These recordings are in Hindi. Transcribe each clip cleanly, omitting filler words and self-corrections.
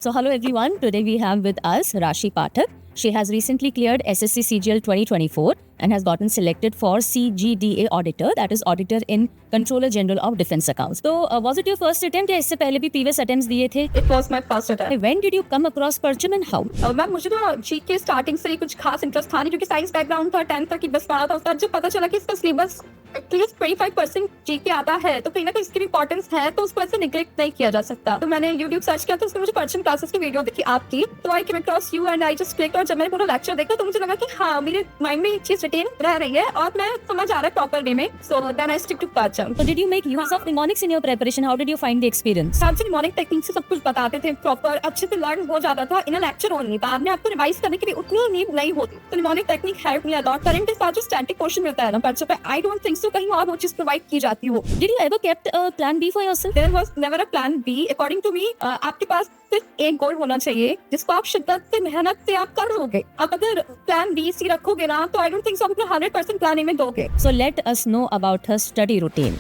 So hello everyone, today we have with us Rashi Pathak. She has recently cleared SSC CGL 2024 and has gotten selected for CGDA Auditor, that is Auditor in Controller General of Defence Accounts. So was it your first attempt या इससे पहले भी previous attempts दिए थे? It was my first attempt. When did you come across Parcham and how? Ma'am मुझे ना जी के स्टार्टिंग से ही कुछ खास इंटरेस्ट था नहीं क्योंकि साइंस बैकग्राउंड था 10th तक ही बस पढ़ा था उसका जब पता चला कि इसका सिलेबस एटलीस्ट 25% जी के आता है तो कहीं ना कहीं इसकी इंपॉर्टेंस है तो उसको ऐसे निगलेक्ट नहीं किया जा सकता। तो मैंने यूट्यूब सर्च किया तो उसमें मुझे परचम क्लासेस की वीडियो दिखी आपकी, तो I came across you and I just clicked. और जब मैंने पूरा लेक्चर देखा तो मुझे लगा कि हाँ मेरे माइंड में ये चीज रिटेन रह रही है और मैं समझ आ रहा है प्रॉपर वे में, so then I stick to Parcham. So did you make use of mnemonics in your preparation? How did you find the experience? साथ से मॉर्निंग टेक्निक से सब कुछ बताते थे, प्रॉपर अच्छे से लर्न हो जाता था इन अ लेक्चर ओनली। बाद में आपको रिवाइज करने की भी उतनी नीड नहीं होती, तो morning technique help me a lot. Current के साथ जो स्टैटिक क्वेश्चन मिलता है ना परचम पे, आई डोंट थिंक सो कहीं और वो चीज प्रोवाइड की जाती हो। Did you ever kept a plan B for yourself? There was never a plan B. According to me, आपके पास सिर्फ एक गोल होना चाहिए जिसको आप शिद्दत से मेहनत से आप कर लोगे। आप अगर प्लान बी सी रखोगे ना तो आई डोंट थिंक सो आप अपना 100% प्लान ए में दोगे। So let us know about her study routine.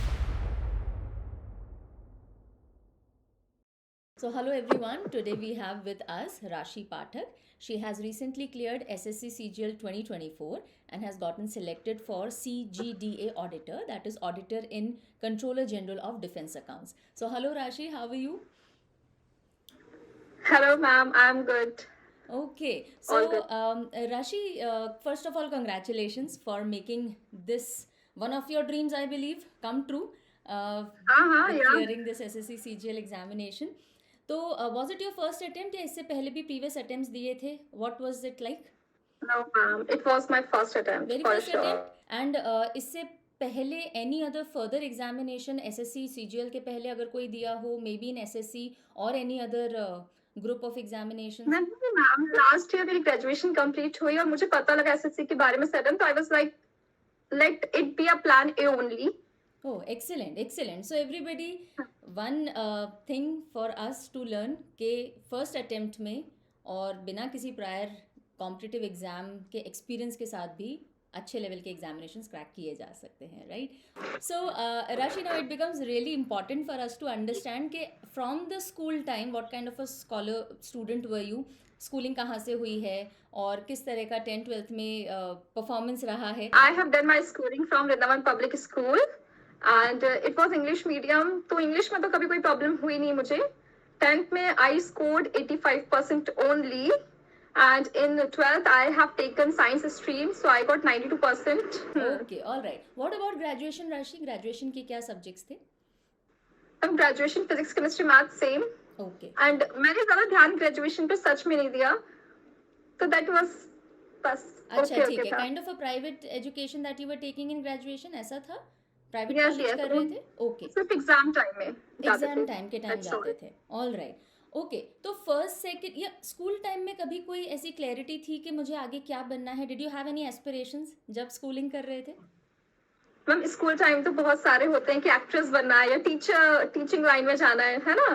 So hello everyone, today we have with us Rashi Pathak. She has recently cleared SSC CGL 2024 and has gotten selected for CGDA Auditor, that is Auditor in Controller General of Defence Accounts. So hello Rashi, how are you? Hello ma'am, I'm good. Okay, All so good. Rashi, first of all congratulations for making this one of your dreams, I believe, come true with Yeah. clearing this SSC CGL examination. तो was it your first attempt या इससे पहले भी previous attempts दिए थे? What was it like? No ma'am, it was my first attempt Very for first sure. attempt. And इससे पहले any other further examination SSC CGL के पहले अगर कोई दिया हो, maybe in SSC or any other group of examinations? नहीं मैम, लास्ट ईयर मेरी ग्रेजुएशन कंप्लीट हुई और मुझे पता लगा एसएससी के बारे में सडन, तो आई was like let it be a plan A only. Oh, excellent, excellent. So everybody, one thing for us to learn कि first attempt में और बिना किसी प्रायर कॉम्पिटिटिव एग्जाम के एक्सपीरियंस के साथ भी अच्छे लेवल के एग्जामिनेशंस क्रैक किए जा सकते हैं, right? So Rashi, now it becomes really important for us to understand कि from the school time what kind of a scholar student were you, schooling कहाँ से हुई है और किस तरह का 10th-12th में परफॉर्मेंस रहा है? I have done my schooling from Vrindavan public school and it was English medium, तो इंग्लिश में तो कभी कोई प्रॉब्लम हुई नहीं मुझे। 10th में I scored 85% only and in 12th I have taken science stream, so I got 92%. Okay, all right. What about graduation, Rashi? Graduation के क्या subjects थे? Graduation physics chemistry math same. Okay. And मैंने ज़्यादा ध्यान graduation पे सच में नहीं दिया, तो that was बस अच्छा, ठीक है। था। Kind of a private education that you were taking in graduation, ऐसा था? Private Yes, college yes. कर रहे थे? ओके, सिर्फ एग्जाम टाइम में जाते एग्जाम थे। टाइम के टाइम That's जाते all. थे। All right, okay. तो फर्स्ट सेकंड या स्कूल टाइम में कभी कोई ऐसी क्लैरिटी थी कि मुझे आगे क्या बनना है? Did you have any aspirations जब स्कूलिंग कर रहे थे? मैम स्कूल टाइम तो बहुत सारे होते हैं कि एक्ट्रेस बनना है या टीचिंग लाइन में जाना है ना,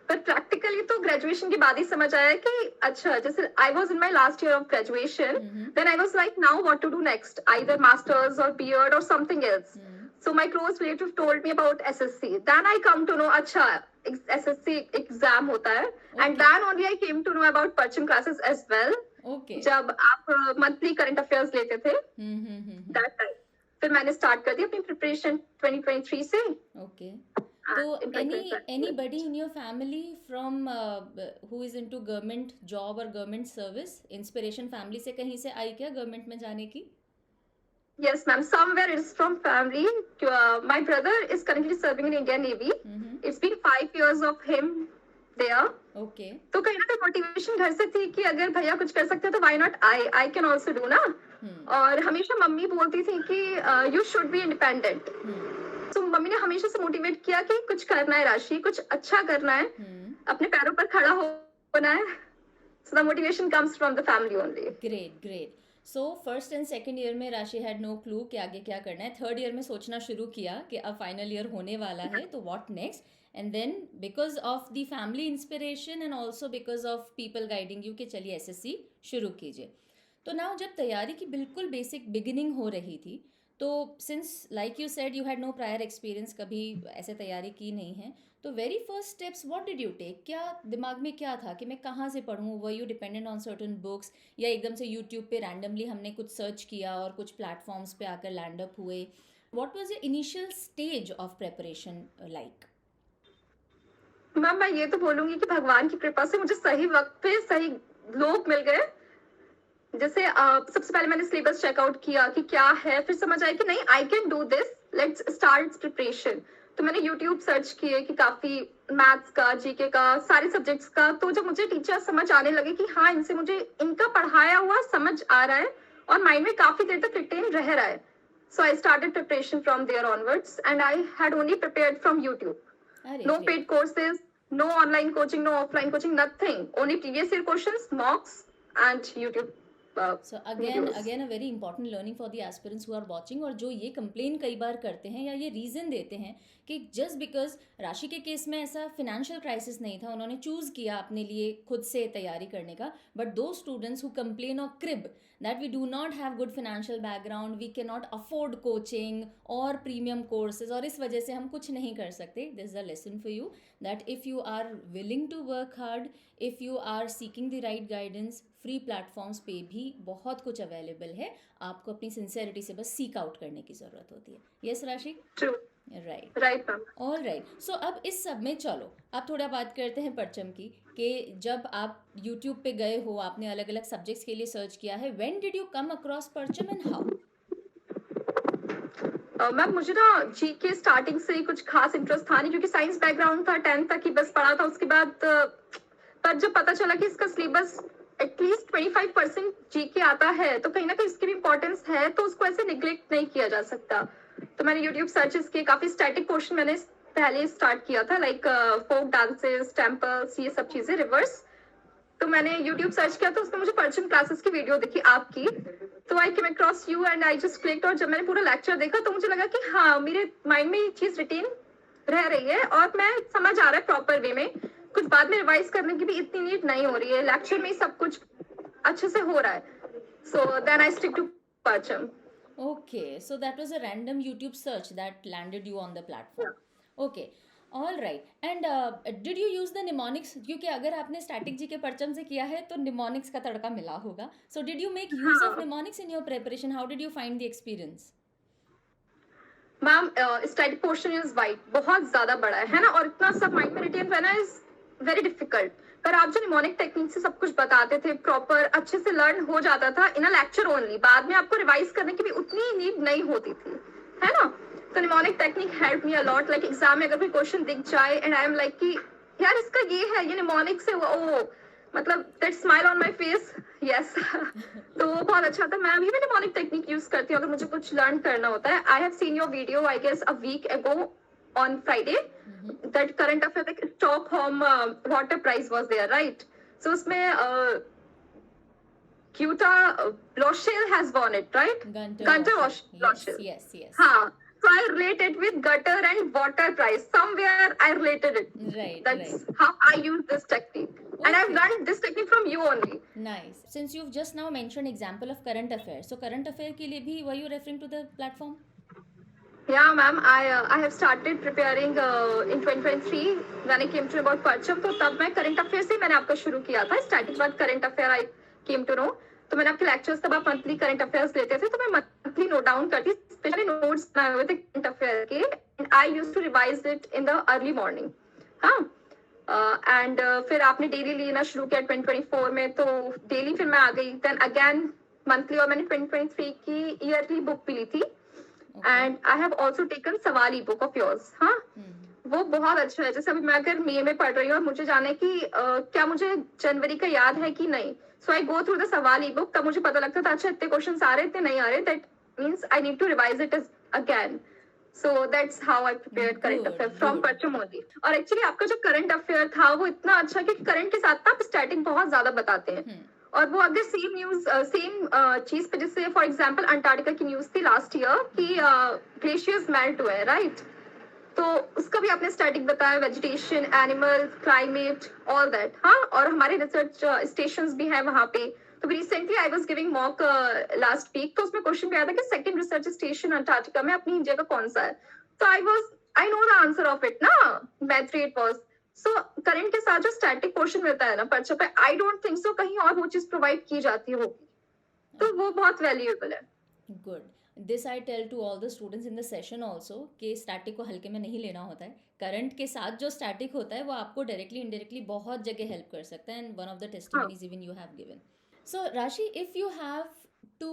पर प्रैक्टिकली तो ग्रेजुएशन के बाद ही समझ आया कि अच्छा, जैसे I was in my last year of graduation, then I was like now what to do next, either masters और बीएड और something else. So my close relative told me about SSC. Then I come to know, अच्छा SSC exam होता है, and then only I came to know about Parcham classes as well. Okay. जब आप monthly current affairs लेते थे, that time. फिर मैंने start कर दी अपनी preparation 2023 से. Okay. तो anybody in your family from who is into government job or government service, inspiration family से कहीं से आई क्या government में जाने की? Yes, ma'am. Somewhere it's from family. My brother is currently serving in Indian Navy. It's been 5 years of him there. Okay. तो कहीं ना कहीं मोटिवेशन घर से थी कि अगर भैया कुछ कर सकते हैं तो why not I can also do ना। और हमेशा मम्मी बोलती थी कि यू शुड बी इंडिपेंडेंट। तो मम्मी ने हमेशा से मोटिवेट किया कि कुछ करना है राशि, कुछ अच्छा करना है, अपने पैरों पर खड़ा होना है। So the motivation comes from the family only. Great, great. So first and second year में राशि हैड नो क्लू कि आगे क्या करना है। थर्ड ईयर में सोचना शुरू किया कि अब फाइनल ईयर होने वाला है तो what next, and then because of the family inspiration and also because of people guiding you कि चलिए एसएससी शुरू कीजिए। तो नाउ जब तैयारी की बिल्कुल बेसिक बिगिनिंग हो रही थी, तो since like you said you had no prior experience, कभी ऐसे तैयारी की नहीं है, तो very first steps what did you take? क्या दिमाग में क्या था कि मैं कहाँ से पढ़ूँ? Were you dependent on certain books, या एकदम से यूट्यूब पे रैंडमली हमने कुछ सर्च किया और कुछ प्लेटफॉर्म्स पे आकर लैंड अप हुए? What was the initial stage of preparation like? Ma'am मैं ये तो बोलूंगी कि भगवान की कृपा से मुझे सही वक्त पे सही लोग मिल गए। जैसे सबसे पहले मैंने सिलेबस चेकआउट किया कि क्या है, फिर समझ आया कि नहीं आई can do this, let's start preparation. तो मैंने यूट्यूब सर्च किए कि काफी मैथ्स का, जीके का, सारे सब्जेक्ट्स का। तो जब मुझे टीचर समझ आने लगे कि हाँ इनसे मुझे इनका पढ़ाया हुआ समझ आ रहा है और माइंड में काफी देर तक रिटेन रह रहा है, so I started preparation from there onwards and I had only prepared from YouTube. अरे No great. paid courses, no online coaching, no offline coaching, nothing. Only previous year questions, mocks, and YouTube So again videos. again a very important learning for the aspirants who are watching, और जो ये कंप्लेन कई बार करते हैं या ये रीज़न देते हैं कि जस्ट बिकॉज राशि के केस में ऐसा फिनेंशियल क्राइसिस नहीं था, उन्होंने चूज़ किया अपने लिए खुद से तैयारी करने का, बट दो स्टूडेंट्स हु कंप्लेन और crib that we do not have good financial background, we cannot afford coaching or premium courses, और इस वजह से हम कुछ नहीं कर सकते. This is a lesson for you that if you are willing to work hard, if you are seeking the right guidance, free platforms पे भी बहुत कुछ अवेलेबल है. आपको अपनी सिंसेरिटी से बस सीक आउट करने की ज़रूरत होती है. Yes Rashi? True. Right. Right, ma'am. All right. So अब इस सब में चलो अब थोड़ा बात करते हैं परचम की, कि जब आप यूट्यूब पे गए हो, आपने अलग अलग सब्जेक्ट्स के लिए सर्च किया है, when did you come across परचम एंड हाउ? मैम मुझे ना जी के स्टार्टिंग से ही कुछ खास इंटरेस्ट था नहीं, क्योंकि साइंस बैकग्राउंड था, 10th तक ही बस पढ़ा था। उसके बाद पर जब पता चला कि इसका सिलेबस एटलीस्ट 25% जी के आता है, तो कहीं ना कहीं इसकी भी इम्पोर्टेंस है, तो उसको ऐसे निग्लेक्ट नहीं किया जा सकता। तो मैंने यूट्यूब सर्चेस किए, काफी स्टैटिक क्वेश्चन मैंने पहले स्टार्ट किया था, लाइक फोक डांसेस, टेम्पल्स, ये सब चीजें, रिवर्स। तो मैंने यूट्यूब सर्च किया, तो उसमें मुझे परचम क्लासेस की वीडियो दिखी आपकी, तो I came across you and I just clicked. और जब मैंने पूरा लेक्चर देखा तो मुझे लगा कि हाँ मेरे माइंड में ये चीज रिटेन रह रही है और मैं समझ आ रहा है प्रॉपर वे में। कुछ बाद में रिवाइज करने की भी इतनी नीड नहीं हो रही है, लेक्चर में ही सब कुछ अच्छे से हो रहा है। So then I stick to Parcham. Okay, so that was a random YouTube search that landed you on the platform. Okay, all right. And did you use the mnemonics? क्योंकि अगर आपने स्टैटिक जी के परचम से किया है तो mnemonics का तड़का मिला होगा. So did you make use of mnemonics in your preparation? How did you find the experience? Ma'am static portion is wide, बहुत ज्यादा बड़ा है ना, और इतना सब माइंड में रिटेन करना इज वेरी डिफिकल्ट। पर आप जो निमोनिक टेक्निक से सब कुछ बताते थे, प्रॉपर अच्छे से लर्न हो जाता था इन अ लेक्चर ओनली। बाद में आपको रिवाइज करने की भी उतनी नीड नहीं होती थी, है ना। तो mnemonic technique help me a lot. Like exam में अगर कोई क्वेश्चन दिख जाए एंड आई एम लाइक कि यार इसका ये है, ये निमोनिक से, ओ मतलब that smile on my face, yes. तो वो बहुत अच्छा था। मैं अभी भी निमोनिक टेक्निक यूज करती हूँ अगर मुझे कुछ लर्न करना होता है। I have seen your video I guess a week ago on Friday, that current affair, like Stockholm water prize was there, right? So उसमें Cuta Loschel has won it, right? Gunter Loschel. Yes. हाँ, so I related with gutter and water prize. Somewhere I related it. Right. That's how I use this technique. And I've learned this technique from you only. Nice. Since you've just now mentioned example of current affairs, so current affair के लिए भी were you referring to the platform? Yeah, ma'am. I have started preparing in 2023 when I came to know about परचम। तो तब मैं करंट अफेयर से मैंने आपका शुरू किया था। स्टैटिक बाद current affair I came to know. तो मैंने आपके लेक्चर्स तब आप मंथली करंट अफेयर्स लेते थे, तो मैं मंथली नोट डाउन करती, स्पेशली नोट्स बनाए हुए थे करंट अफेयर के, and I used to revise it in the early morning. हाँ, एंड फिर आपने डेली लेना शुरू किया 2024 में, तो डेली फिर मैं आ गई, देन अगेन मंथली, और मैंने 2023 की ईयरली बुक भी ली थी। And I have also taken Sawali book of yours. हाँ, वो बहुत अच्छा है। जैसे अभी मैं अगर मई में पढ़ रही हूँ और मुझे जाने की क्या मुझे जनवरी का याद है कि नहीं, सो आई गो थ्रू द सवाली बुक, तब मुझे पता लगता था अच्छा इतने क्वेश्चंस आ रहे, इतने नहीं आ रहे, that means I need to revise it again. So that's how I prepared current affair from Parcham only. और एक्चुअली आपका जो करंट अफेयर था वो इतना अच्छा कि करंट के साथ आप स्टैटिक बहुत ज्यादा बताते हैं, और वो अगर सेम न्यूज सेम चीज पे, जैसे फॉर एग्जांपल अंटार्कटिका की न्यूज थी लास्ट ईयर कि ग्लेशियर्स मेल्ट हुए, राइट, तो उसका भी आपने स्टैटिक बताया, vegetation, animals, climate, all that. हाँ, और हमारे रिसर्च स्टेशंस भी हैं वहाँ पे। तो recently I was giving mock last week, तो उसमें क्वेश्चन भी आया था कि सेकंड रिसर्च स्टेशन अंटार्कटिका में अपनी इंडिया का कौन सा है। तो I know the answer of it ना, math 3 it was. So current के साथ जो स्टैटिक पोर्शन मिलता है ना पर्चा पे, आई डोंट थिंक सो कहीं और वो चीज प्रोवाइड की जाती होगी, तो वो बहुत वैल्यूएबल है। Good. This I tell to all the students in the session also कि स्टैटिक को हल्के में नहीं लेना होता है। करंट के साथ जो स्टैटिक होता है वो आपको डायरेक्टली इनडायरेक्टली बहुत जगह हेल्प कर सकता है, and one of the testimonies even you have given. So Rashi, if you have to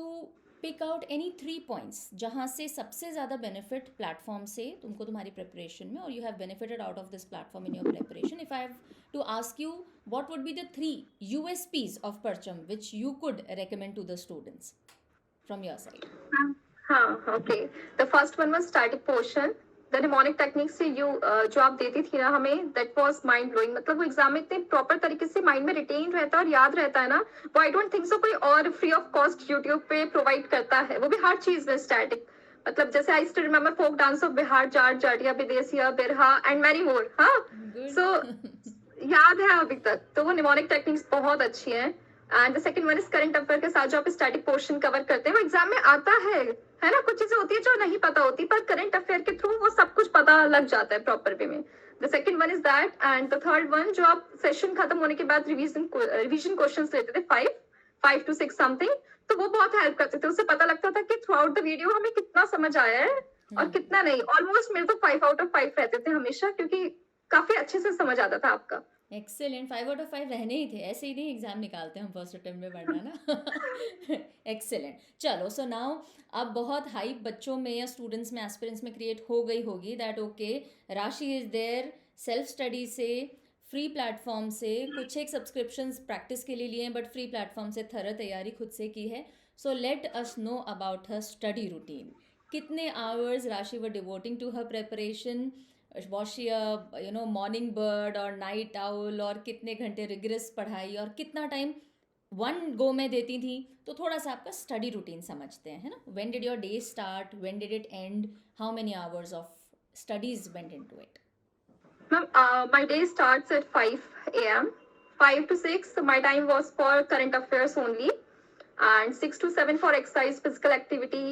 pick out any 3 points जहाँ से सबसे ज़्यादा बेनिफिट प्लेटफॉर्म से तुमको तुम्हारी प्रिपरेशन में, और you have benefited out of this platform in your preparation, if I have to ask you what would be the 3 USPs of Parcham which you could recommend to the students from your side? हाँ, okay. The first one was static portion. The mnemonic technique से जो आप देती थी ना हमें, दैट वाज माइंड ब्लोइंग। मतलब वो एग्जाम में इतने प्रॉपर तरीके से माइंड में रिटेन रहता है और याद रहता है ना, वो आई डोंट थिंक सो कोई और फ्री ऑफ कॉस्ट यूट्यूब पे प्रोवाइड करता है, वो भी हर चीज में स्टैटिक। मतलब जैसे I still remember folk dance of Bihar, Jat, Jatiya, Bidesia, Birha and many more. हाँ, सो याद है अभी तक, तो वो निमोनिक टेक्निक्स बहुत अच्छी है। And the second one is current affair के साथ जो आप स्टैटिक पोर्शन कवर करते हैं, वो एग्जाम में आता है ना। कुछ चीजें होती है जो नहीं पता होती, पर करंट अफेयर के थ्रू वो सब कुछ पता लग जाता है प्रॉपर वे में। The second one is that, and the third one जो आप सेशन खत्म होने के बाद रिवीजन क्वेश्चंस लेते थे, 5 to 6 समथिंग, तो वो बहुत हेल्प करते थे। उससे पता लगता था कि थ्रू आउट द वीडियो हमें कितना समझ आया है और कितना नहीं। ऑलमोस्ट मेरे तो 5 out of 5 रहते थे हमेशा, क्योंकि काफी अच्छे से समझ आता था आपका। एक्सेलेंट। 5 out of 5 रहने ही थे, ऐसे ही नहीं एग्जाम निकालते हम फर्स्ट अटेम्प्ट में, पढ़ना ना। एक्सेलेंट। चलो, सो नाउ अब बहुत हाइप बच्चों में या स्टूडेंट्स में, एस्पिरेंट्स में क्रिएट हो गई होगी दैट ओके, राशि इज देयर सेल्फ स्टडी से, फ्री प्लेटफॉर्म से, कुछ एक सब्सक्रिप्शंस प्रैक्टिस के लिए लिए हैं बट फ्री प्लेटफॉर्म से थर तैयारी खुद से की है। So let us know about her study routine. कितने hours Rashi were devoting to her preparation? Was she morning bird और नाइट आउल, और कितने घंटे रिग्रेस पढ़ाई और कितना टाइम वन गो में देती थी? तो थोड़ा सा आपका स्टडी रूटीन समझते हैं, है ना। When did your day start, when did it and, how many hours of studies went into it? Ma'am, my day starts at 5 a.m. 5 to 6, my time was for current affairs only, and 6 to 7 for exercise, physical activity,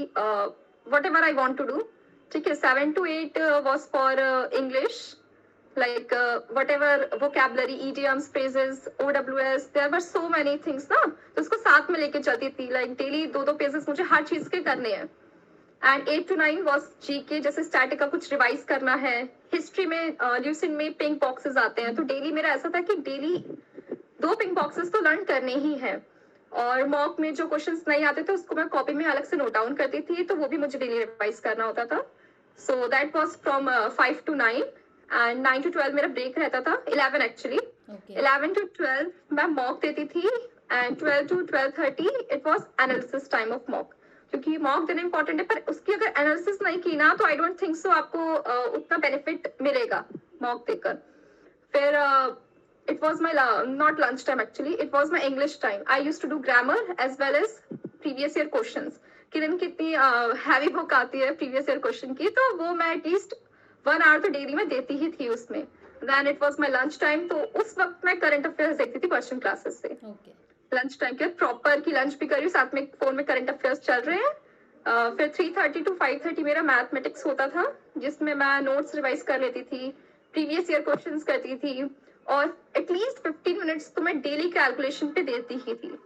whatever I want to do. ठीक है, 7 to 8 was for English, like whatever vocabulary, idioms, phrases, OWS, there were so many things ना, तो उसको साथ में लेके चलती थी। like daily 2 पेजेस मुझे हर चीज के करने हैं। एंड 8 to 9 was GK, जैसे स्टैटिक का कुछ रिवाइज करना है। हिस्ट्री में ल्यूसिन में पिंक बॉक्सेस आते हैं, तो डेली मेरा ऐसा था कि डेली 2 पिंक बॉक्सेस तो लर्न करने ही है। और मॉक में जो क्वेश्चंस नहीं आते थे उसको मैं कॉपी में अलग से नोट डाउन करती थी, तो वो भी मुझे डेली रिवाइज करना होता था। So that was from 5 to 9, and 9 to 12 मेरा ब्रेक रहता था, 11 एक्चुअली। 11 to 12 मैं मॉक देती थी, and 12 to 12:30 it was analysis time of mock. क्योंकि मॉक देना इंपॉर्टेंट है, पर उसकी अगर एनालिसिस नहीं की ना, तो आई डोंट थिंक सो आपको उतना बेनिफिट मिलेगा मॉक देकर। फिर it was my not lunch time actually, it was my English time. I used to do grammar as well as previous year questions. Kiran कितनी हैवी बुक आती है प्रीवियस ईयर क्वेश्चन की, तो वो मैं एटलीस्ट 1 hour तो डेली में देती ही थी उसमें। Then it was my lunch time, तो उस वक्त मैं करंट अफेयर्स देखती थी पर्सन क्लासेस से। लंच टाइम के प्रॉपर की लंच भी करी, साथ में फोन में करंट अफेयर्स चल रहे हैं। फिर 3:30 to 5:30 मेरा मैथमेटिक्स होता था, जिसमें मैं नोट्स रिवाइज कर लेती थी, प्रीवियस ईयर क्वेश्चंस करती थी, और एटलीस्ट 15 मिनट्स तो मैं डेली कैलकुलेशन पे देती ही थी।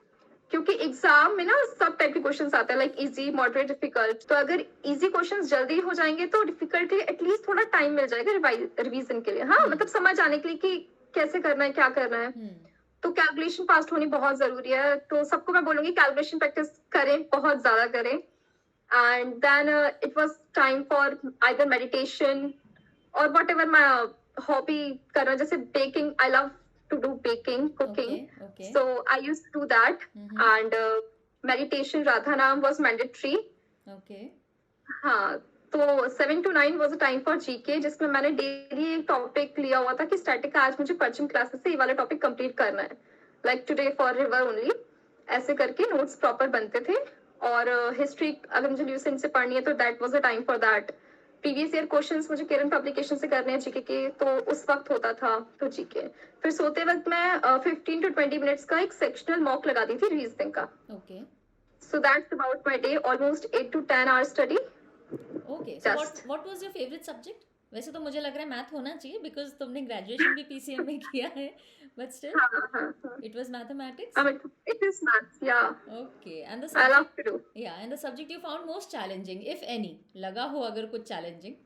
क्योंकि एग्जाम में ना सब टाइप के क्वेश्चंस आते हैं, लाइक इजी, मॉडरेट, डिफिकल्ट। तो अगर इजी क्वेश्चंस जल्दी हो जाएंगे तो डिफिकल्ट के एटलीस्ट थोड़ा टाइम मिल जाएगा रिवीजन के लिए। हाँ, मतलब समझ आने के लिए कि कैसे करना है, क्या करना है। तो कैलकुलेशन फास्ट होनी बहुत जरूरी है, तो सबको मैं बोलूंगी कैलकुलेशन प्रैक्टिस करें, बहुत ज्यादा करें। And then it was time for either meditation और वट एवर माई हॉबी करना, जैसे baking. I love to do baking, cooking. Okay. So I used to do that. And meditation, Radha Naam was mandatory. Okay. हाँ, तो 7 to 9 was a time for GK, जिसमें मैंने डेली एक टॉपिक लिया हुआ था कि स्टैटिक का आज मुझे परचम क्लासेस से ये वाला टॉपिक कंप्लीट करना है, like today for river only. ऐसे करके नोट्स प्रॉपर बनते थे। और हिस्ट्री अगर मुझे ल्यूसेंट से पढ़नी है तो that was a time for that. Previous year questions मुझे किरण पब्लिकेशन से करने हैं जीके के, तो उस वक्त होता था तो जीके। फिर सोते वक्त मैं 15 to 20 मिनट्स का एक सेक्शनल मॉक लगाती थी रीजनिंग का। Okay. So that's about my day, almost 8 to 10 hours study. Okay. So what was your favorite subject वैसे तो मुझे लग रहा है मैथ होना चाहिए बिकॉज तुमने ग्रेजुएशन भी पीसीएम में किया है, बट स्टिल हाँ हाँ it was mathematics. it is maths, yeah. Okay, and the I love subject, to do. yeah, and the subject you found most challenging, if any, लगा हो अगर कुछ challenging,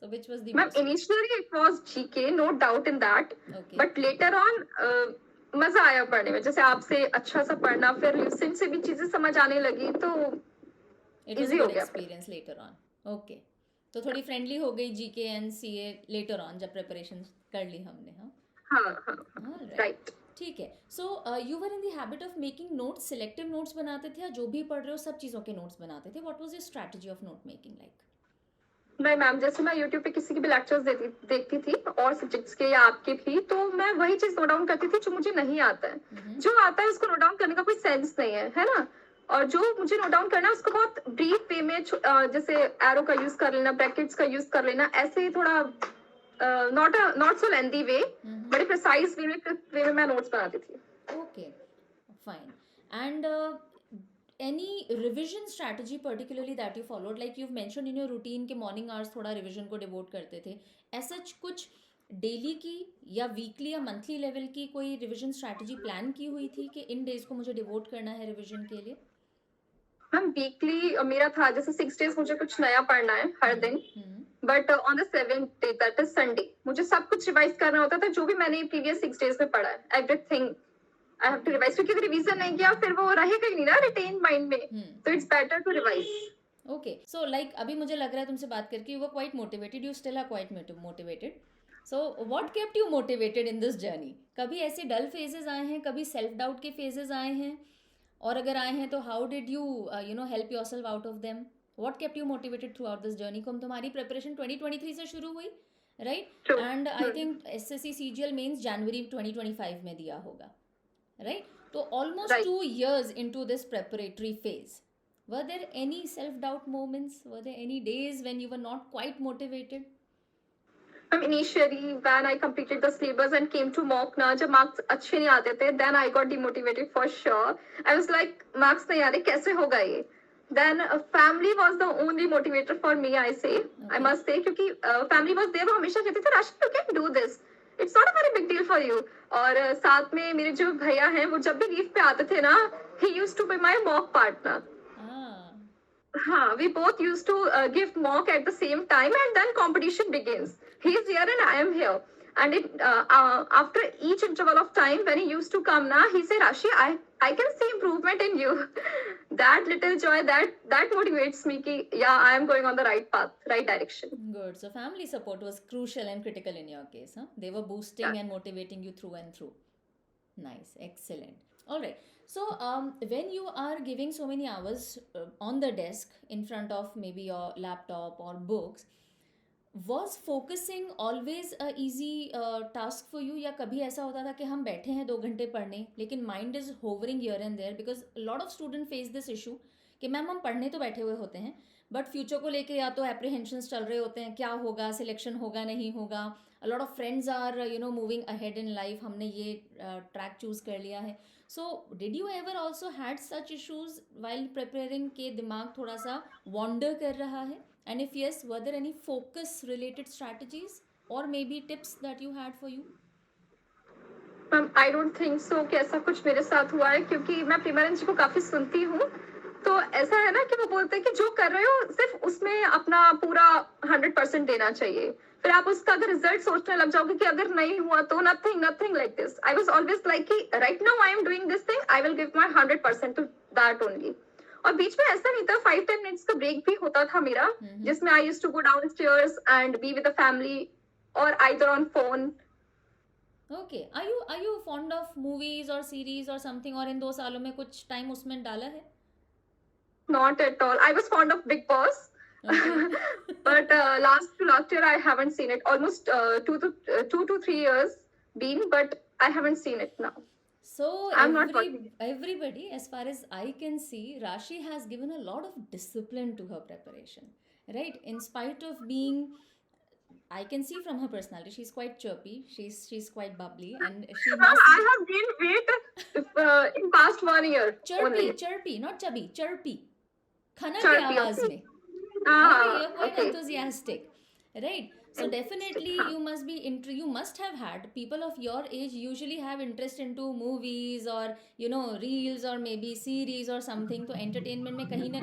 so which was the Ma'am, most? initially it was GK, no doubt in that. Okay, But later on, मजा आया पढ़ने में. जैसे आपसे अच्छा सा पढ़ना, फिर ल्यूसेंट से भी चीजें समझ आने लगी, तो it was a इजी हो good गया फिर. experience later on. Okay, तो थोड़ी फ्रेंडली हो गई GK and CA later on जब प्रिपरेशन कर ली हमने. हाँ, हाँ हाँ all right. राइट. ठीक है. So you were in the habit of making notes, selective notes बनाते थे या जो भी पढ़ रहे हो सब चीज़ों के नोट्स बनाते थे? What was your strategy of note making like? नहीं मैम, जैसे मैं यूट्यूब पे किसी के भी लेक्चर्स देखती थी और सब्जेक्ट्स के या आपके भी, तो मैं वही चीज नोट डाउन करती थी जो मुझे नहीं आता है. जो आता है उसको नोट डाउन करने का कोई सेंस नहीं है ना. और जो मुझे नोट डाउन करना है उसको बहुत ब्रीफ वे में, जैसे एरो का यूज कर लेना, ब्रैकेट्स का यूज कर लेना, ऐसे ही थोड़ा नॉट सो लेंथी वे, बड़े प्रिसाइज वे में मैं नोट्स बनाती थी. Okay, fine. And any revision strategy particularly that you followed? Like you've mentioned in your routine कि morning hours थोड़ा revision को devote करते थे. ऐसा कुछ डेली की या वीकली या मंथली लेवल की कोई रिविजन स्ट्रैटेजी प्लान की हुई थी कि इन डेज को मुझे डिवोट करना है रिविजन के लिए? मैम वीकली मेरा था, जैसे 6 डेज मुझे कुछ नया पढ़ना है हर दिन, but on the 7th day, that is Sunday, मुझे सब कुछ रिवाइज करना होता था जो भी मैंने प्रीवियस 6 डेज में पढ़ा है. Everything I have to revise, क्योंकि अगर रिवीजन नहीं किया फिर वो रहेगा ही नहीं ना रिटेन माइंड में. तो it's better to revise. Okay, so like अभी मुझे लग रहा है तुमसे बात करके you were quite motivated, you still are quite motivated. So what kept you motivated in this journey? कभी ऐसे डल फेजेस आए हैं, कभी सेल्फ डाउट के फेजेस आए हैं, और अगर आए हैं तो how did you help yourself out of them? What kept you motivated throughout this journey? को तुम्हारी प्रिपरेशन 2023 से शुरू हुई, right? And I think SSC CGL mains जनवरी 2025 में दिया होगा, right? So almost Right. 2 years into this preparatory phase, were there any self-doubt moments? Were there any days when you were not quite motivated? Initially, when I completed the syllabus and came to mock ना, जब marks अच्छे नहीं आते थे, then I got demotivated for sure. I was like, marks नहीं आ रहे, कैसे होगा ये? Then family was the only motivator for me, I say. I must say, क्योंकि family was there, वो हमेशा कहते थे, राशि, you can do this. It's not a very big deal for you. और साथ में मेरे जो भैया हैं, वो जब भी लीव पे आते थे ना, he used to be my mock partner. हाँ, we both used to give mock at the same time, and then competition begins. He is here and I am here. And after each interval of time, when he used to come, na, he said, Rashi, I can see improvement in you. That little joy, that motivates me ki, yeah, I am going on the right path, right direction. Good. So family support was crucial and critical in your case, huh? They were boosting and motivating you through and through. Nice. Excellent. All right. So when you are giving so many hours on the desk in front of maybe your laptop or books, was focusing always a easy task for you? या कभी ऐसा होता था कि हम बैठे हैं 2 घंटे पढ़ने लेकिन mind is hovering here and there, because a lot of students face this issue कि मैम हम पढ़ने तो बैठे हुए होते हैं बट फ्यूचर को लेके या तो एप्रीहेंशंस चल रहे होते हैं, क्या होगा, सिलेक्शन होगा नहीं होगा. A lot of friends are moving ahead in life, हमने ये ट्रैक चूज कर लिया है. So did you ever also had such issues while preparing के दिमाग थोड़ा सा wander कर रहा है? And if yes, were there any focus related strategies or maybe tips that you had for you? I don't think so कि ऐसा कुछ मेरे साथ हुआ है, क्योंकि मैं प्रीमारन जी को काफी सुनती हूँ. तो ऐसा है ना कि वो बोलते हैं कि जो कर रहे हो सिर्फ उसमें अपना पूरा 100% देना चाहिए. फिर आप उसका अगर रिजल्ट सोचने लग जाओगे कि अगर नहीं हुआ तो nothing like this. I was always like कि right now I am doing this thing, I will give my 100% to that only. और बीच में ऐसा नहीं था, 5-10 मिनट्स का ब्रेक भी होता था मेरा, जिसमें I used to go downstairs and be with the family और either on phone. Okay. Are you fond of movies or series or something, और इन 2 सालों में कुछ टाइम उसमें डाला है? Not at all. I was fond of Big Boss. Okay. But last year I haven't seen it. Almost 2 to 3 years been, but I haven't seen it now. So I'm not watching it. everybody, as far as I can see, Rashi has given a lot of discipline to her preparation, right? In spite of being, I can see from her personality, she's quite chirpy, she's quite bubbly, and she must I have gained weight in past 1 year. chirpy, not chubby, chirpy. खना Chirpy, की आवाज okay. में. You're quite Okay. enthusiastic, right? So definitely हाँ you must be you must have had people of your age usually have interest into movies or reels or maybe series or something. तो entertainment में कहीं ना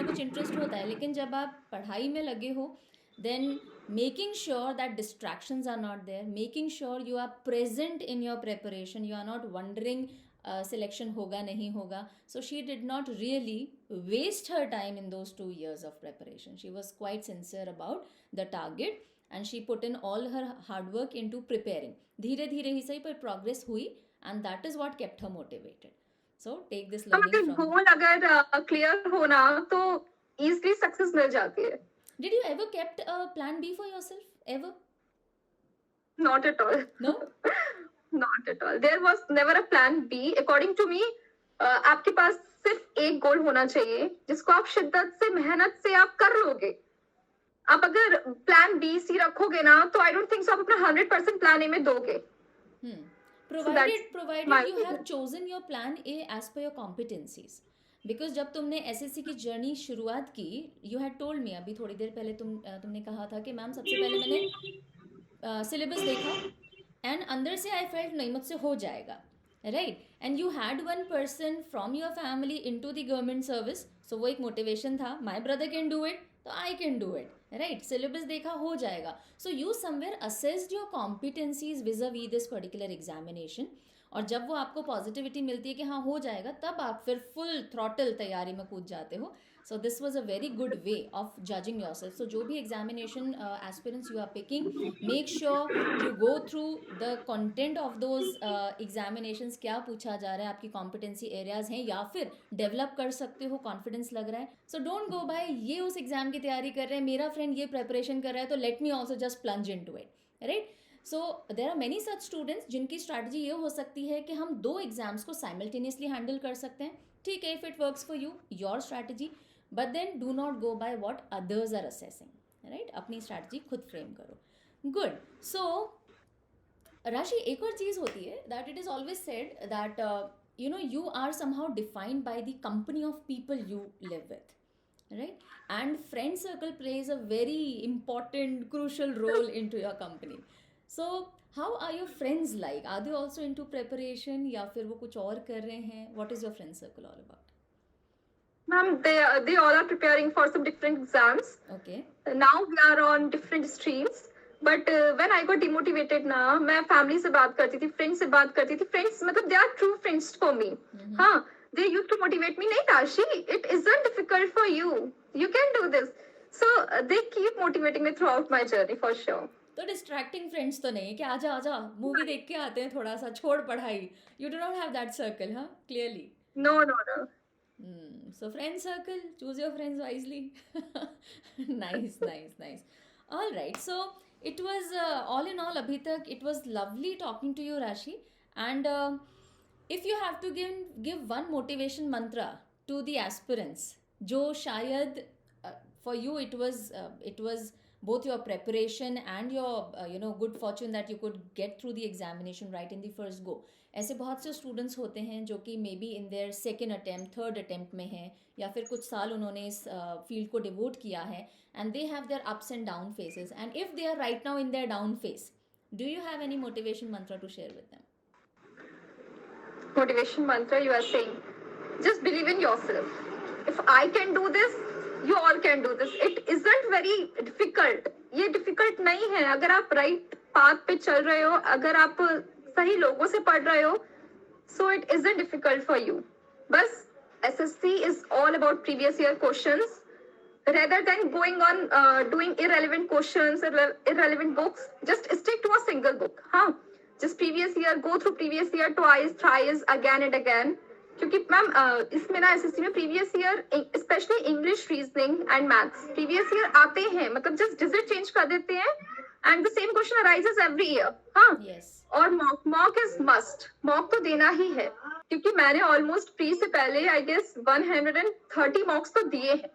कुछ interest होता है, लेकिन जब आप पढ़ाई में लगे हो, then making sure that distractions are not there, making sure you are present in your preparation, you are not wondering selection होगा नहीं होगा. So she did not really waste her time in those 2 years of preparation. She was quite sincere about the target and she put in all her hard work into preparing. धीरे धीरे ही सही पर progress हुई, and that is what kept her motivated. So take this हम learning अगर from her. गोल अगर क्लियर होना तो इजीली सक्सेस मिल जाती है. Did you ever kept a plan B for yourself? Ever? Not at all. No? Not at all. There was never a plan B. According to me, आपके पास सिर्फ एक गोल होना चाहिए जिसको आप शिद्दत से मेहनत से आप कर लोगे. आप अगर प्लान बी सी रखोगे ना तो आई डोंट थिंक सो आप अपना 100% प्लान ए में दोगे. Provided my you have opinion. chosen your plan A as per your competencies. Because जब तुमने एसएससी की जर्नी शुरुआत की, यू हैड टोल्ड मी अभी थोड़ी देर पहले, तुमने कहा था कि मैम सबसे पहले मैंने सिलेबस देखा एंड अंदर से आई फेल्ट नहीं मुझसे हो जाएगा, right. And you had one person from your family into the government service, so वो एक मोटिवेशन था, my brother can do it तो I can do it, right. Syllabus देखा हो जाएगा. So you somewhere assessed your competencies vis a vis this particular examination, और जब वो आपको पॉजिटिविटी मिलती है कि हाँ हो जाएगा, तब आप फिर फुल थ्रॉटल तैयारी में कूद जाते हो. So this was a very good way of judging yourself. So जो भी examination aspirants you are picking, make sure you go through the content of those examinations. क्या पूछा जा रहा है, आपकी कॉम्पिटेंसी एरियाज हैं या फिर डेवलप कर सकते हो, कॉन्फिडेंस लग रहा है. सो डोंट गो बाय ये उस एग्जाम की तैयारी कर रहे हैं, मेरा फ्रेंड ये प्रेपरेशन कर रहा है तो let me also just plunge into it, right. So there are many such students जिनकी स्ट्रैटेजी ये हो सकती है कि हम 2 एग्जाम्स को साइमल्टेनियसली हैंडल कर सकते हैं. ठीक है, if it works for you, your strategy, but then do not go by what others are assessing, right. अपनी स्ट्रैटेजी खुद फ्रेम करो. गुड. सो राशि, एक और चीज़ होती है that it is always said that you are somehow defined by the company of people you live with, right. And friend circle plays a very important crucial role into your company. So how are your friends like? Are they also into preparation या फिर वो कुछ और कर रहे हैं? What is your friend circle all about? Ma'am, they all are preparing for some different exams. Okay. Now we are on different streams. But when I got demotivated ना, मैं family से बात करती थी, friends से बात करती थी. Friends मतलब they are true friends for me. हाँ, they used to motivate me. नहीं राशि, it isn't difficult for you. You can do this. So they keep motivating me throughout my journey for sure. तो डिस्ट्रैक्टिंग फ्रेंड्स तो नहीं कि आजा आजा मूवी देख के आते हैं, थोड़ा सा छोड़ पढ़ाई. You do not have that circle, हाँ, clearly. No, no, no. So friend circle, choose your friends wisely. Nice, nice, nice. All right. So it was all in all, abhi tak it was lovely talking to you, Rashi. And if you have to give one motivation mantra to the aspirants, जो शायद for you it was both your preparation and your good fortune that you could get through the examination right in the first go. ऐसे बहुत से स्टूडेंट्स होते हैं जो कि may be in their second attempt, third attempt में हैं, या फिर कुछ साल उन्होंने इस फील्ड को डिवोट किया है, and they have their ups and down phases. And if they are right now in their down phase, do you have any motivation mantra to share with them? Motivation mantra you are saying, just believe in yourself. If I can do this, you all can do this. It isn't very difficult. ये difficult नहीं है. अगर आप right path पे चल रहे हो, अगर आप सही लोगों से पढ़ रहे हो, so it isn't difficult for you. बस SSC is all about previous year questions. Rather than going on doing irrelevant questions, irrelevant books, just stick to a single book. हाँ, just previous year, go through previous year twice, thrice, again and again. क्योंकि मैम इसमें ना एसएससी में previous year specially English, reasoning and maths previous year आते हैं, मतलब जस्ट डिजिट चेंज कर देते हैं and the same question arises every year. हाँ, Yes. और मॉक इज मस्ट. मॉक तो देना ही है, क्योंकि मैंने ऑलमोस्ट प्री से पहले आई गेस 130 मॉक्स तो दिए हैं.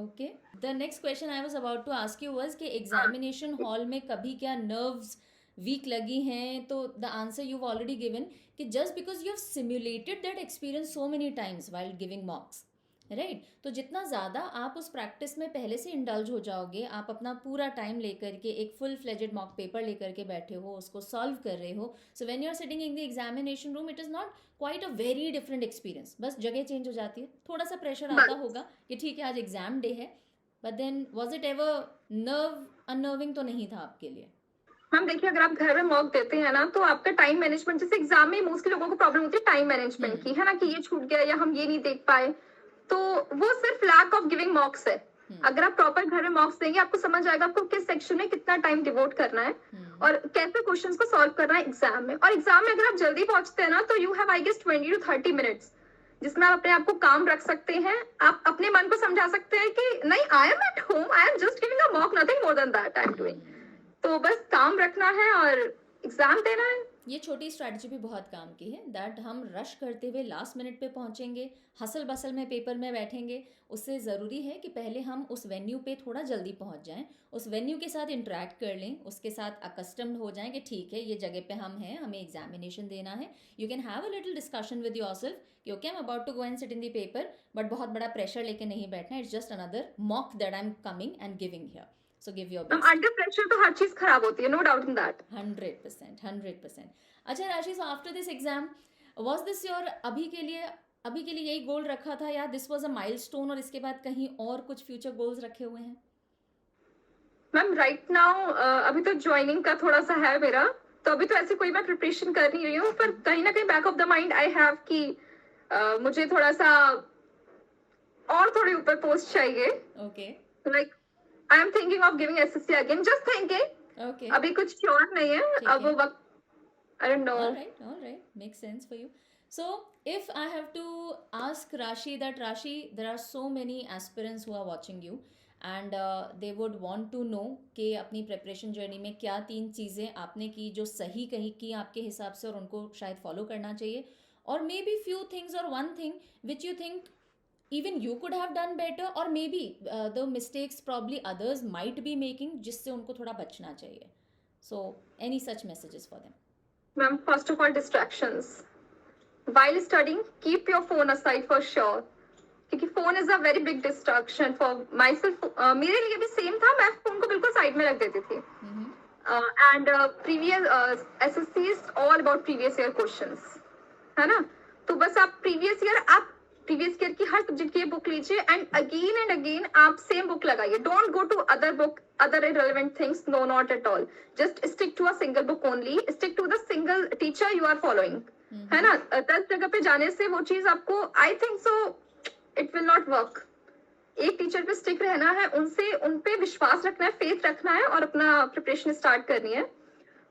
Okay. The next question I was about to ask you was कि एग्जामिनेशन हॉल में कभी क्या नर्व्स वीक लगी हैं? तो the answer you already given कि just because you have simulated that experience so many times while giving mocks, right तो जितना ज़्यादा आप उस प्रैक्टिस में पहले से इंडल्ज हो जाओगे, आप अपना पूरा टाइम लेकर के एक फुल फ्लेजेड मॉक पेपर लेकर के बैठे हो, उसको सॉल्व कर रहे हो, so when you are sitting in the examination room, it is not quite a very different experience, बस जगह चेंज हो जाती है, थोड़ा सा प्रेशर आता बस होगा कि ठीक है आज एग्जाम डे है, but then was it ever nerve unnerving तो नहीं था आपके लिए? हम देखिए, अगर आप घर में मॉक देते हैं ना, तो आपका टाइम मैनेजमेंट, जैसे एग्जाम में मोस्टली लोगों को प्रॉब्लम होती है टाइम मैनेजमेंट की, है ना, कि ये छूट गया या हम ये नहीं देख पाए, तो वो सिर्फ लैक ऑफ गिविंग मॉक्स है। अगर आप प्रॉपर घर में मॉक्स देंगे, आपको समझ आएगा आपको किस सेक्शन में कितना टाइम डिवोट करना है और कैसे क्वेश्चंस को सॉल्व करना है एग्जाम में। और एग्जाम में अगर आप जल्दी पहुंचते हैं ना, तो you have I guess 20 to 30 minutes, जिसमें आप अपने आप को काम रख सकते हैं, आप अपने मन को समझा सकते हैं कि नहीं, I am at home, I am just giving a mock, nothing more than that I am doing. तो बस काम रखना है और एग्जाम देना है। ये छोटी स्ट्रैटेजी भी बहुत काम की है, दैट हम रश करते हुए लास्ट मिनट पे पहुंचेंगे, हसल बसल में पेपर में बैठेंगे, उससे ज़रूरी है कि पहले हम उस वेन्यू पे थोड़ा जल्दी पहुंच जाएं, उस वेन्यू के साथ इंटरेक्ट कर लें, उसके साथ अकस्टम्ड हो जाएं कि ठीक है ये जगह पे हम हैं, हमें एग्जामिनेशन देना है। You can have a little discussion with yourself कि okay I am about to go and sit in the paper, but बहुत बड़ा प्रेशर लेके नहीं बैठना, it's just another mock that I am coming and giving here, so give your best. Under pressure तो हर चीज खराब होती है, नो डाउट इन दैट। 100%। अच्छा राशि, so after this exam was this your अभी के लिए यही गोल रखा था, या दिस वाज अ माइलस्टोन और इसके बाद कहीं और कुछ फ्यूचर गोल्स रखे हुए हैं? मैम राइट नाउ अभी तो ज्वाइनिंग का थोड़ा सा है मेरा, तो अभी तो ऐसे कोई मैं प्रिपरेशन कर नहीं रही हूँ, पर कहीं ना कहीं back of the mind I have कि मुझे थोड़ा सा और थोड़ी ऊपर पोस्ट चाहिए। Okay like I am thinking of giving SSC again, just thinking. Okay अभी कुछ श्योर नहीं है, ठीक अब वो है। वक्त, I don't know. All right, makes sense for you. So, if I have to ask Rashi that Rashi, there are so many aspirants who are watching you, and they would want to know कि अपनी preparation journey में क्या 3 चीज़ें आपने की जो सही कहीं की आपके हिसाब से और उनको शायद follow करना चाहिए, और maybe few things or one thing which you think even you could have done better, or maybe the mistakes probably others might be making जिससे उनको थोड़ा बचना चाहिए. So, any such messages for them? Ma'am, first of all, distractions. While studying, keep your phone aside for sure. क्योंकि phone is a very big distraction for my self. मेरे लिए भी सेम था, मैं फोन को बिल्कुल साइड में रख देती थी। And previous SSC is all about previous year questions, है ना, तो बस आप प्रीवियस ईयर की हर सब्जेक्ट की बुक लीजिए एंड अगेन आप सेम बुक लगाइए। Don't go to other book, other irrelevant things, no, not at all. Just stick to a single book only, stick to the single teacher you are following, है ना। 10 जगह पे जाने से वो चीज आपको, आई think so, it will not work. एक टीचर पे स्टिक रहना है, उन पे विश्वास रखना है, फेथ रखना है और अपना प्रिपरेशन स्टार्ट करनी है।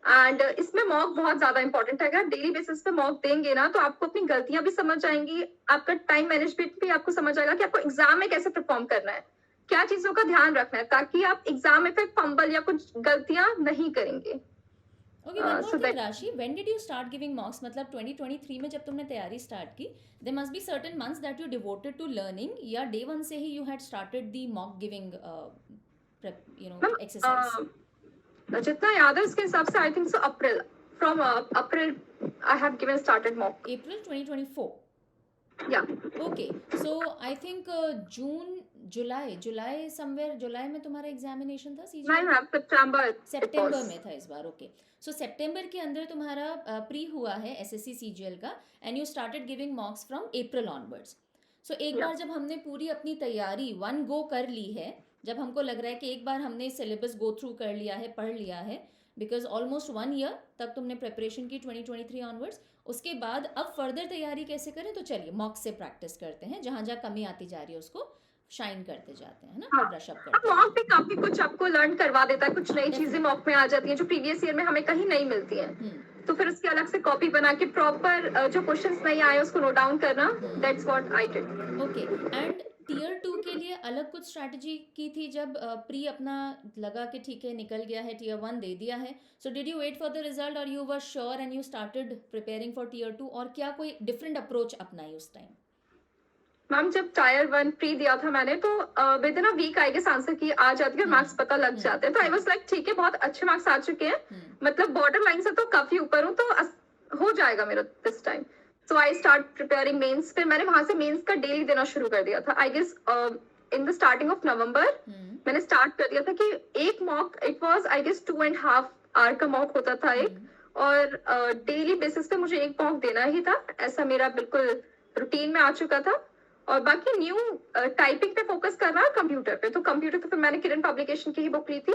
एंड इसमें मॉक बहुत ज्यादा इंपॉर्टेंट है। अगर डेली बेसिस पे मॉक देंगे ना, तो आपको अपनी गलतियां भी समझ आएंगी, आपका टाइम मैनेजमेंट भी आपको समझ आएगा कि आपको एग्जाम में कैसे परफॉर्म करना है, क्या चीजों का ध्यान रखना है, ताकि आप एग्जाम में फिर फंबल या कुछ गलतियां नहीं करेंगे। Okay, one more thing Rashi, when did you start giving mocks? मतलब 2023 में जब तुमने तैयारी स्टार्ट की, there must be certain months that you devoted to learning, या डे 1 से ही you had started the mock giving exercise? जितना याद है उसके हिसाब से I think so April, from April I have given started mock. April 2024? या okay, so I think June, July somewhere, जुलाई में तुम्हारा एग्जामिनेशन था सीजी? नहीं मैम, सितंबर में था इस बार। ओके, सो सितंबर के अंदर तुम्हारा प्री हुआ है एसएससी सीजीएल का, and you started giving mocks from April onwards. So एक बार जब हमने पूरी अपनी तैयारी वन गो कर ली है, जब हमको लग रहा है कि एक बार हमने सिलेबस गो थ्रू कर लिया है, पढ़ लिया है, बिकॉज ऑलमोस्ट 1 ईयर तक तुमने प्रिपरेशन की 2023 ऑनवर्ड्स, उसके बाद अब फर्दर तैयारी कैसे करें? तो चलिए मॉक से प्रैक्टिस करते हैं, जहाँ जहाँ कमी आती जा रही है उसको शाइन करते जाते हैं, ना, ब्रश अप करते हैं। मॉक भी काफी कुछ आपको लर्न करवा देता है, कुछ नई चीजें मॉक में आ जाती हैं जो प्रीवियस ईयर में हमें कहीं नहीं मिलती हैं। तो फिर उसकी अलग से कॉपी बना के प्रॉपर जो क्वेश्चंस नहीं आए उसको नोट डाउन करना, that's what I did. Okay, and tear 2 के लिए अलग कुछ स्ट्रैटेजी की थी जब प्री अपना लगा कि ठीक है निकल गया है, टियर 1 दे दिया है, so did you wait for the result और you were sure and you started preparing for tier 2, और क्या कोई डिफरेंट अप्रोच अपनाई उस टाइम? मैम जब टायर 1 प्री दिया था मैंने, तो within a week I guess answer key आ जाती है और मार्क्स पता लग जाते हैं, तो आई वाज लाइक ठीक है, बहुत अच्छे मार्क्स आ चुके हैं, मतलब बॉर्डर लाइन से तो काफी ऊपर हूँ, तो हो जाएगा मेरा this time. So I start preparing mains. फिर मैंने वहां से मेंस का डेली देना शुरू कर दिया था. I guess in the starting of November मैंने स्टार्ट कर दिया था कि एक mock, it was I guess 2.5 hour का मॉक होता था एक, और डेली बेसिस पे मुझे एक मॉक देना ही था. ऐसा मेरा बिल्कुल रूटीन में आ चुका था. और बाकी न्यू टाइपिंग पे फोकस करना कंप्यूटर पे. तो कंप्यूटर पे फिर मैंने किरण पब्लिकेशन की ही बुक ली थी.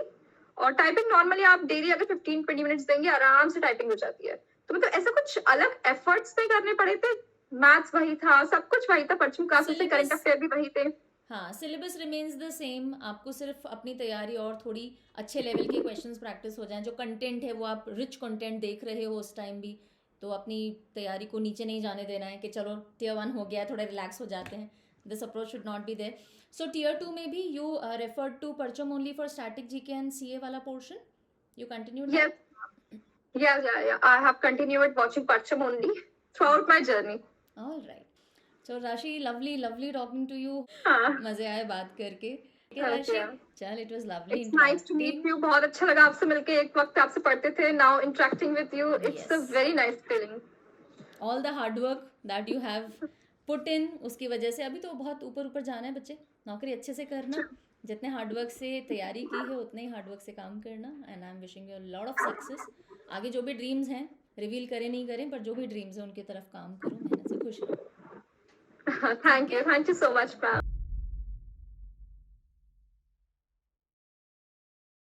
और टाइपिंग नॉर्मली आप डेली अगर 15-20 मिनट्स देंगे आराम से टाइपिंग हो जाती है. तो मतलब ऐसा कुछ अलग एफर्ट्स नहीं करने पड़े थे. मैथ्स वही था, सब कुछ वही था, परचम क्लासेस से करंट अफेयर भी वही थे. हाँ, सिलेबस रिमेन्स द सेम. आपको सिर्फ अपनी तैयारी और थोड़ी अच्छे लेवल के क्वेश्चंस प्रैक्टिस हो जाएं. जो कंटेंट है वो आप रिच कंटेंट देख रहे हो उस टाइम भी, तो अपनी तैयारी को नीचे नहीं जाने देना है कि चलो टियर 1 हो गया, थोड़ा रिलैक्स हो जाते हैं. This approach should not be there. So tier 2 में भी you referred to Parcham only for static GK and CA वाला portion. You continued that? Yeah. I have continued watching Parcham only throughout my journey. All right. So Rashi, lovely talking to you. हाँ. मजे आए बात करके. Okay, हाँ, Rashi, yeah. चल, it was lovely It's nice to meet interacting. you. बहुत अच्छा लगा आपसे मिलके. एक वक्त आपसे पढ़ते थे. Now interacting with you, it's a Yes. very nice feeling. All the hard work that you have put in, उसकी वजह से अभी तो बहुत ऊपर जाना है बच्चे. नौकरी अच्छे से करना. जितने हार्डवर्क से तैयारी की है उतने ही हार्डवर्क से काम करना. And I am wishing you lot of success. आगे जो भी ड्रीम्स हैं, रिवील करें नहीं करें, पर जो भी ड्रीम्स हैं उनकी तरफ काम करो, मेहनत से खुश रहो. Thank you so much, ma'am.